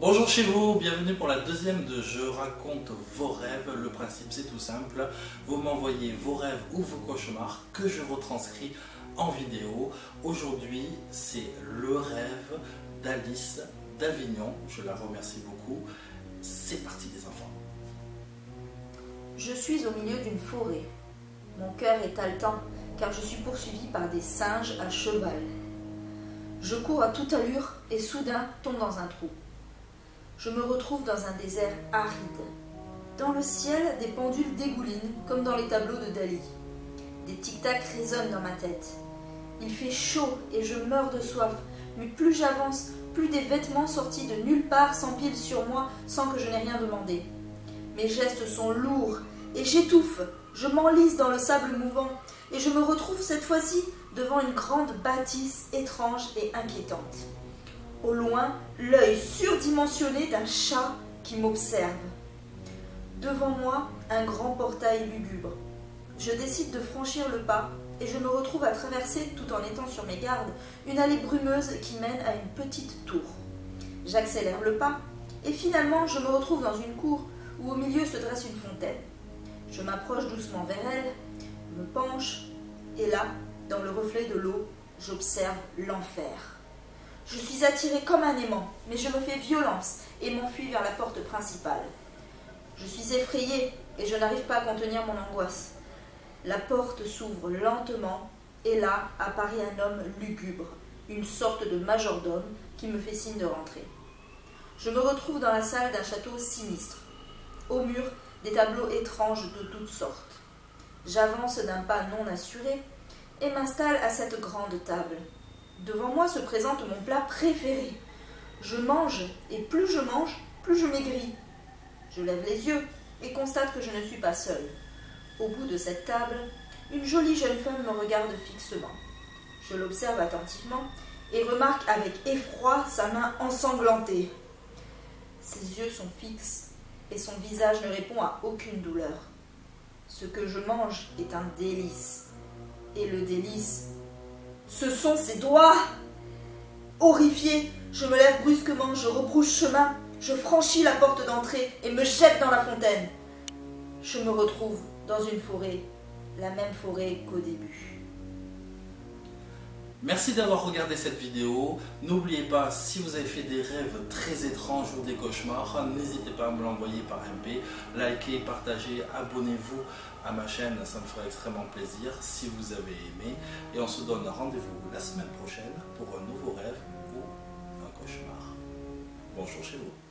Bonjour chez vous, bienvenue pour la deuxième de Je raconte vos rêves. Le principe c'est tout simple, vous m'envoyez vos rêves ou vos cauchemars que je retranscris en vidéo. Aujourd'hui c'est le rêve d'Alice d'Avignon, je la remercie beaucoup. C'est parti les enfants. Je suis au milieu d'une forêt. Mon cœur est haletant car je suis poursuivi par des singes à cheval. Je cours à toute allure et soudain tombe dans un trou. Je me retrouve dans un désert aride. Dans le ciel, des pendules dégoulinent comme dans les tableaux de Dali. Des tic-tac résonnent dans ma tête. Il fait chaud et je meurs de soif, mais plus j'avance, plus des vêtements sortis de nulle part s'empilent sur moi sans que je n'ai rien demandé. Mes gestes sont lourds et j'étouffe. Je m'enlise dans le sable mouvant et je me retrouve cette fois-ci devant une grande bâtisse étrange et inquiétante. Au loin, l'œil surdimensionné d'un chat qui m'observe. Devant moi, un grand portail lugubre. Je décide de franchir le pas et je me retrouve à traverser, tout en étant sur mes gardes, une allée brumeuse qui mène à une petite tour. J'accélère le pas et finalement je me retrouve dans une cour où au milieu se dresse une fontaine. Je m'approche doucement vers elle, me penche et là, dans le reflet de l'eau, j'observe l'enfer. Je suis attirée comme un aimant, mais je me fais violence et m'enfuis vers la porte principale. Je suis effrayée et je n'arrive pas à contenir mon angoisse. La porte s'ouvre lentement et là apparaît un homme lugubre, une sorte de majordome qui me fait signe de rentrer. Je me retrouve dans la salle d'un château sinistre. Au mur, des tableaux étranges de toutes sortes. J'avance d'un pas non assuré et m'installe à cette grande table. Devant moi se présente mon plat préféré. Je mange, et plus je mange, plus je maigris. Je lève les yeux et constate que je ne suis pas seule. Au bout de cette table, une jolie jeune femme me regarde fixement. Je l'observe attentivement et remarque avec effroi sa main ensanglantée. Ses yeux sont fixes et son visage ne répond à aucune douleur. Ce que je mange est un délice. Et le délice, ce sont ses doigts. Horrifiée, je me lève brusquement, je rebrousse chemin, je franchis la porte d'entrée et me jette dans la fontaine. Je me retrouve dans une forêt, la même forêt qu'au début. Merci d'avoir regardé cette vidéo. N'oubliez pas, si vous avez fait des rêves très étranges ou des cauchemars, n'hésitez pas à me l'envoyer par MP. Likez, partagez, abonnez-vous à ma chaîne, ça me ferait extrêmement plaisir si vous avez aimé. Et on se donne rendez-vous la semaine prochaine pour un nouveau rêve ou un cauchemar. Bonjour chez vous.